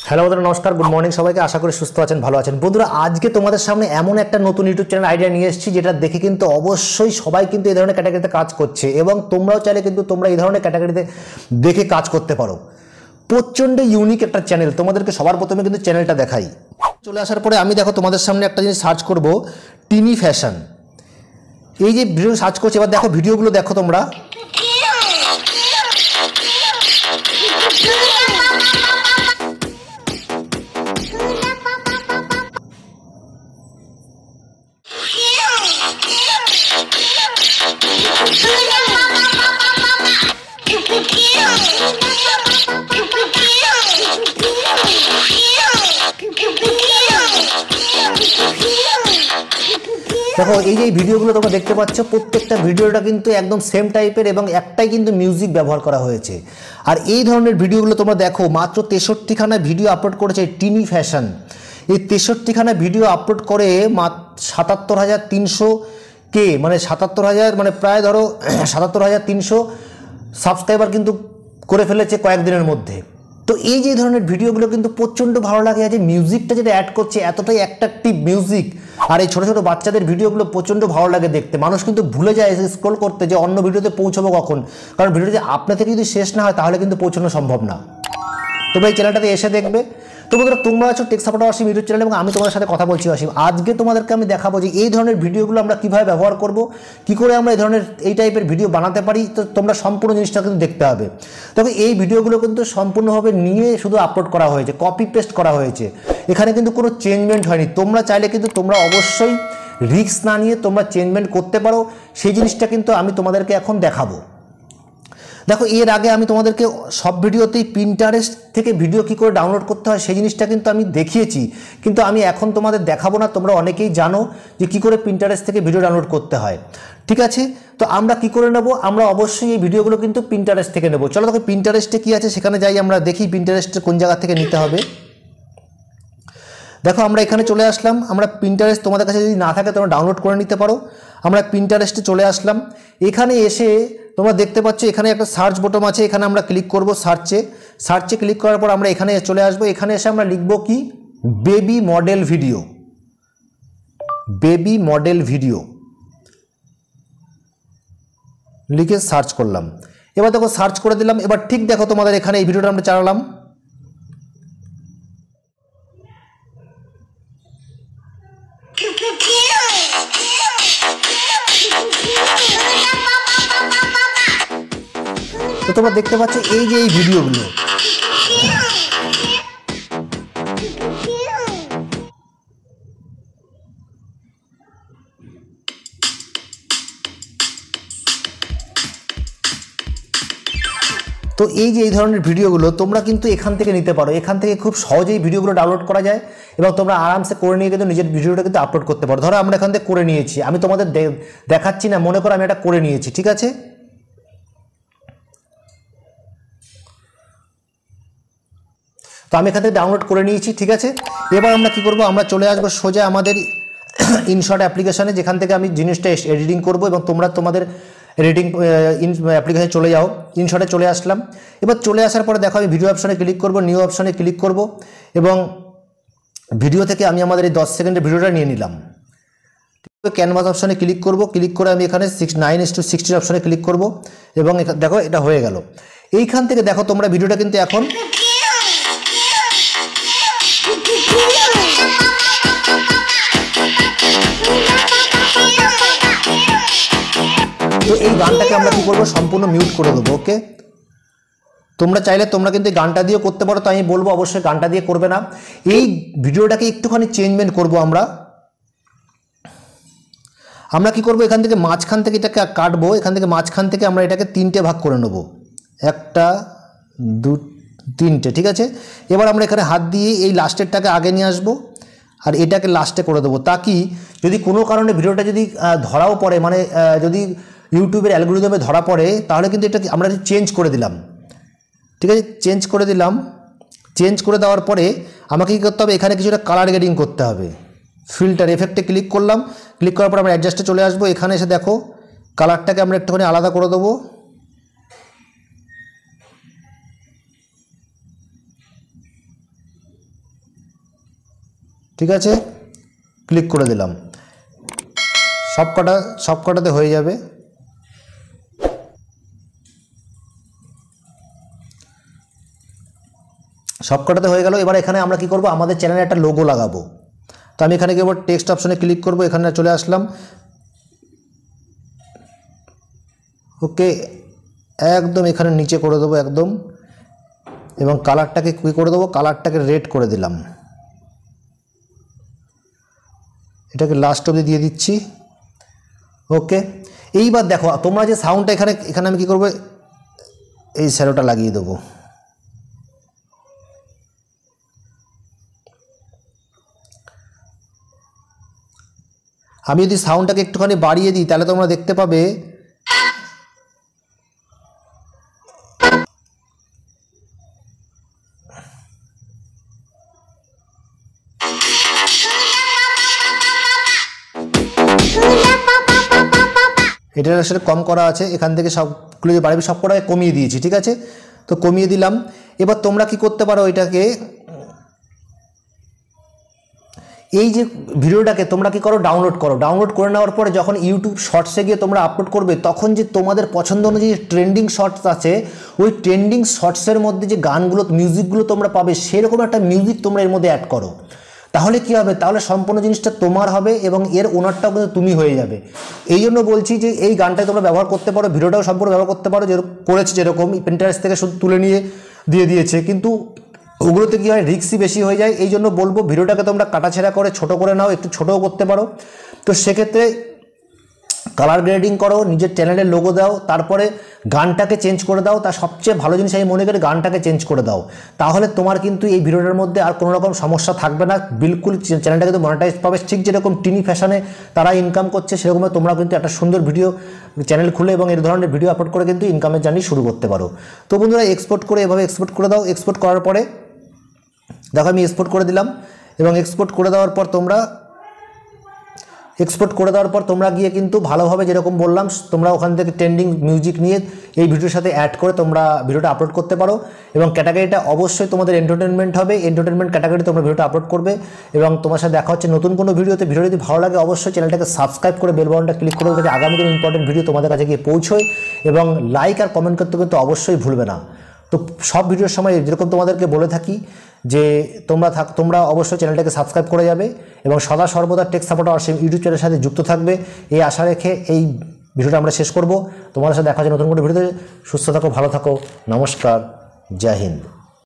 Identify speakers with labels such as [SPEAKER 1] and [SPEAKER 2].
[SPEAKER 1] Hello বন্ধুরা, নমস্কার, good morning সবাইকে। আশা করি সুস্থ আছেন, ভালো আছেন। বন্ধুরা, আজকে তোমাদের সামনে এমন একটা নতুন ইউটিউব চ্যানেল আইডিয়া নিয়ে এসেছি, যেটা দেখে কিন্তু অবশ্যই সবাই কিন্তু এই ধরনের ক্যাটাগরিতে কাজ করছে, এবং তোমরাও চাইলে কিন্তু তোমরা এই ধরনের ক্যাটাগরিতে দেখে কাজ করতে পারো। প্রচণ্ড ইউনিক একটা চ্যানেল। তোমাদেরকে সবার প্রথমে কিন্তু চ্যানেলটা দেখাই। চলে আসার পরে আমি দেখো তোমাদের সামনে একটা জিনিস সার্চ করব, টিনি ফ্যাশন। এই যে ভিডিও সার্চ করছি, এবার দেখো ভিডিওগুলো দেখো তোমরা। দেখো এই যে ভিডিওগুলো তোমরা দেখতে পাচ্ছ, প্রত্যেকটা ভিডিওটা কিন্তু একদম সেম টাইপের এবং একটাই কিন্তু মিউজিক ব্যবহার করা হয়েছে। আর এই ধরনের ভিডিওগুলো তোমরা দেখো, মাত্র 63খানা ভিডিও আপলোড করেছে টিনি ফ্যাশন। এই 63খানা ভিডিও আপলোড করে 77,300 মানে 77,000, মানে প্রায় ধরো 77,300 সাবস্ক্রাইবার কিন্তু করে ফেলেছে কয়েকদিনের মধ্যে। তো এই যে ধরনের ভিডিওগুলো কিন্তু প্রচণ্ড ভালো লাগে। যে মিউজিকটা যেটা অ্যাড করছে, এতটাই অ্যাট্রাকটিভ মিউজিক। আর এই ছোটো ছোটো বাচ্চাদের ভিডিওগুলো প্রচণ্ড ভালো লাগে দেখতে। মানুষ কিন্তু ভুলে যায় স্ক্রল করতে যে অন্য ভিডিওতে পৌঁছাবো কখন, কারণ ভিডিওটি আপনার থেকে যদি শেষ না হয় তাহলে কিন্তু পৌঁছানো সম্ভব না। তোমরা এই চ্যানেলটাতে এসে দেখবে। তো বন্ধুরা, তোমরা আছো take supporter Wasim YouTube channel, এবং আমি তোমাদের সাথে কথা বলছি ওয়াসিম। আজকে তোমাদেরকে আমি দেখাবো যে এই ধরনের ভিডিওগুলো আমরা কীভাবে ব্যবহার করব, কী করে আমরা এই টাইপের ভিডিও বানাতে পারি। তো তোমরা সম্পূর্ণ জিনিসটা কিন্তু দেখতে হবে। তবে এই ভিডিওগুলো কিন্তু সম্পূর্ণভাবে নিয়ে শুধু আপলোড করা হয়েছে, কপি পেস্ট করা হয়েছে। এখানে কিন্তু কোনো চেঞ্জমেন্ট হয়নি। তোমরা চাইলে কিন্তু তোমরা অবশ্যই রিস্ক না নিয়ে তোমরা চেঞ্জমেন্ট করতে পারো। সেই জিনিসটা কিন্তু আমি তোমাদেরকে এখন দেখাবো। দেখো, এর আগে আমি তোমাদেরকে সব ভিডিওতেই পিন্টারেস্ট থেকে ভিডিও কী করে ডাউনলোড করতে হয় সেই জিনিসটা কিন্তু আমি দেখিয়েছি, কিন্তু আমি এখন তোমাদের দেখাবো না। তোমরা অনেকেই জানো যে কী করে পিন্টারেস্ট থেকে ভিডিও ডাউনলোড করতে হয়, ঠিক আছে? তো আমরা কি করে নেব? আমরা অবশ্যই এই ভিডিওগুলো কিন্তু পিন্টারেস্ট থেকে নেব। চলো দেখো পিন্টারেস্টে কী আছে সেখানে যাই, আমরা দেখি পিন্টারেস্টে কোন জায়গা থেকে নিতে হবে। দেখো আমরা এখানে চলে আসলাম। আমরা পিন্টারেস্ট তোমাদের কাছে যদি না থাকে তোমরা ডাউনলোড করে নিতে পারো। আমরা পিন্টারেস্টে চলে আসলাম। এখানে এসে তোমরা দেখতে পাচ্ছ এখানে একটা সার্চ বটন আছে, এখানে আমরা ক্লিক করব। সার্চে ক্লিক করার পর আমরা এখানে চলে আসব। এখানে এসে আমরা লিখব কি, baby model video. Baby model video লিখে সার্চ করলাম। এবার দেখো সার্চ করে দিলাম। এবার ঠিক দেখো তোমাদের এখানে এই ভিডিওটা আমরা চালালাম। তো তোমরা দেখতে পাচ্ছ এই যে এই ভিডিওগুলো, তো এই যে এই ধরনের ভিডিওগুলো তোমরা কিন্তু এখান থেকে নিতে পারো। এখান থেকে খুব সহজেই ভিডিওগুলো ডাউনলোড করা যায় এবং তোমরা আরামসে করে নিয়ে কিন্তু নিজের ভিডিওটা কিন্তু আপলোড করতে পারো। ধরো আমরা এখান থেকে করে নিয়েছি, আমি তোমাদের দেখাচ্ছি না, মনে করো আমি এটা করে নিয়েছি, ঠিক আছে? তো আমি এখান থেকে ডাউনলোড করে নিয়েছি, ঠিক আছে? এবার আমরা কি করব, আমরা চলে আসবো সোজা আমাদের ইনশট অ্যাপ্লিকেশানে, যেখান থেকে আমি জিনিসটা এডিটিং করব, এবং তোমরা তোমাদের এডিটিং অ্যাপ্লিকেশানে চলে যাও। ইনশটে চলে আসলাম। এবার চলে আসার পরে দেখো আমি ভিডিও অপশানে ক্লিক করব, নিউ অপশানে ক্লিক করব, এবং ভিডিও থেকে আমি আমাদের এই 10 সেকেন্ডের ভিডিওটা নিয়ে নিলাম। ক্যানভাস অপশানে ক্লিক করব, ক্লিক করে আমি এখানে 9:16 অপশানে ক্লিক করব, এবং দেখো এটা হয়ে গেল। এইখান থেকে দেখো তোমরা ভিডিওটা কিন্তু এখন তো এই গানটাকে আমরা কি করব, সম্পূর্ণ মিউট করে দেবো। ওকে, তোমরা চাইলে তোমরা কিন্তু এই গানটা দিয়েও করতে পারো, তো আমি বলবো অবশ্যই গানটা দিয়ে করবে না। এই ভিডিওটাকে একটুখানি চেঞ্জমেন্ট করব আমরা কি করব, এখান থেকে মাঝখান থেকে এটাকে কাটবো। এখান থেকে মাঝখান থেকে আমরা এটাকে 3টে ভাগ করে নেব, 1 2 3টে, ঠিক আছে? এবার আমরা এখানে হাত দিয়ে এই লাস্টেরটাকে আগে নিয়ে আসবো, আর এটাকে লাস্টে করে দেবো, তাকি যদি কোনো কারণে ভিডিওটা যদি ধরাও পড়ে, মানে যদি ইউটিউবের অ্যালগরিদমে ধরা পড়ে, তাহলে কিন্তু এটা আমরা চেঞ্জ করে দিলাম, ঠিক আছে? চেঞ্জ করে দিলাম। চেঞ্জ করে দেওয়ার পরে আমাকে কী করতে হবে, এখানে কিছুটা কালার গ্রেডিং করতে হবে। ফিল্টার এফেক্টে ক্লিক করলাম। ক্লিক করার পর আমরা অ্যাডজাস্টে চলে আসবো। এখানে এসে দেখো কালারটাকে আমরা একটুখানি আলাদা করে দেবো। ঠিক আছে, ক্লিক করে দিলাম, সবকটাতে হয়ে যাবে। সবকটাতে হয়ে গেল। এবার এখানে আমরা কি করব, আমাদের চ্যানেলে একটা লোগো লাগাবো। তো আমি এখানে গিয়ে টেক্সট অপশনে ক্লিক করব, এখানে চলে আসলাম। ওকে, একদম এখানে নিচে করে দেবো একদম, এবং কালারটাকে কী করে দেবো, কালারটাকে রেড করে দিলাম, এটাকে লাস্ট অবধি দিয়ে দিচ্ছি। ওকে, এইবার দেখো তোমরা যে সাউন্ডটা এখানে আমি কী করবো, এই শ্যালোটা লাগিয়ে দেবো। আমি যদি সাউন্ডটাকে একটুখানি বাড়িয়ে দিই তাহলে তোমরা দেখতে পাবে এটার আসলে কম করা আছে, এখান থেকে সবগুলো যে বাড়বে সব কটাকে কমিয়ে দিয়েছি। ঠিক আছে, তো কমিয়ে দিলাম। এবার তোমরা কি করতে পারো, এটাকে এই যে ভিডিওটাকে তোমরা কি করো, ডাউনলোড করো। ডাউনলোড করে নেওয়ার পরে যখন ইউটিউব শর্টসে গিয়ে তোমরা আপলোড করবে, তখন যে তোমাদের পছন্দ অনুযায়ী ট্রেন্ডিং শর্টস আছে, ওই ট্রেন্ডিং শর্টসের মধ্যে যে গানগুলো মিউজিকগুলো তোমরা পাবে, সেরকম একটা মিউজিক তোমরা এর মধ্যে অ্যাড করো। তাহলে কি হবে, তাহলে সম্পূর্ণ জিনিসটা তোমার হবে এবং এর ওনারটাও কিন্তু তুমি হয়ে যাবে। এই জন্য বলছি যে এই গানটাই তোমরা ব্যবহার করতে পারো, ভিডিওটাও সম্পূর্ণ ব্যবহার করতে পারো। যেরকম করেছে, যেরকম পিন্টারেস্ট থেকে শুধু তুলে নিয়ে দিয়ে দিয়েছে, কিন্তু ওগুলোতে কী হয়, রিস্কই বেশি হয়ে যায়। এই জন্য বলবো ভিডিওটাকে তোমরা কাটাছেঁড়া করে ছোট করে নাও, একটু ছোটও করতে পারো। তো সেক্ষেত্রে কালার গ্রেডিং করো, নিজের চ্যানেলের লোগো দাও, তারপরে গানটাকে চেঞ্জ করে দাও। তার সবচেয়ে ভালো জিনিস আমি মনে করি গানটাকে চেঞ্জ করে দাও, তাহলে তোমার কিন্তু এই ভিডিওটার মধ্যে আর কোনো রকম সমস্যা থাকবে না। বিলকুল চ্যানেলটা কিন্তু মনিটাইজ পাবে। ঠিক যেরকম টিনি ফ্যাশনে তারা ইনকাম করছে, সেরকমই তোমরা কিন্তু একটা সুন্দর ভিডিও চ্যানেল খুলে এবং এই ধরনের ভিডিও আপলোড করে কিন্তু ইনকামের জার্নি শুরু করতে পারো। তো বন্ধুরা, এক্সপোর্ট করে এভাবে এক্সপোর্ট করে দাও। এক্সপোর্ট করার পরে দেখো আমি এক্সপোর্ট করে দিলাম, এবং এক্সপোর্ট করে দেওয়ার পর তোমরা গিয়ে কিন্তু ভালোভাবে যেরকম বললাম, তোমরা ওখান থেকে ট্রেন্ডিং মিউজিক নিয়ে এই ভিডিওর সাথে অ্যাড করে তোমরা ভিডিওটা আপলোড করতে পারো। এবং ক্যাটাগরিটা অবশ্যই তোমাদের এন্টারটেনমেন্ট হবে। এন্টারটেনমেন্ট ক্যাটাগরি তোমরা ভিডিওটা আপলোড করবে, এবং তোমার সাথে দেখা হচ্ছে নতুন কোনো ভিডিওতে। ভিডিও যদি ভালো লাগে অবশ্যই চ্যানেলটাকে সাবস্ক্রাইব করে বেল বাটনটা ক্লিক করে যাতে আগামী দিন ইম্পর্টেন্ট ভিডিও তোমাদের কাছে গিয়ে পৌঁছয়। এবং লাইক আর কমেন্ট করতে কিন্তু অবশ্যই ভুলবে না। তো সব ভিডিওর সময় যেরকম তোমাদেরকে বলে থাকি যে তোমরা অবশ্যই চ্যানেলটাকে সাবস্ক্রাইব করে যাবে এবং সদা সর্বদা টেক সাপোর্ট আর ইউটিউব চ্যানেলের সাথে যুক্ত থাকবে, এই আশা রেখে এই ভিডিওটা আমরা শেষ করব। তোমাদের সাথে দেখা হচ্ছে নতুন কোনো ভিডিওতে। সুস্থ থাকো, ভালো থাকো, নমস্কার, জয় হিন্দ।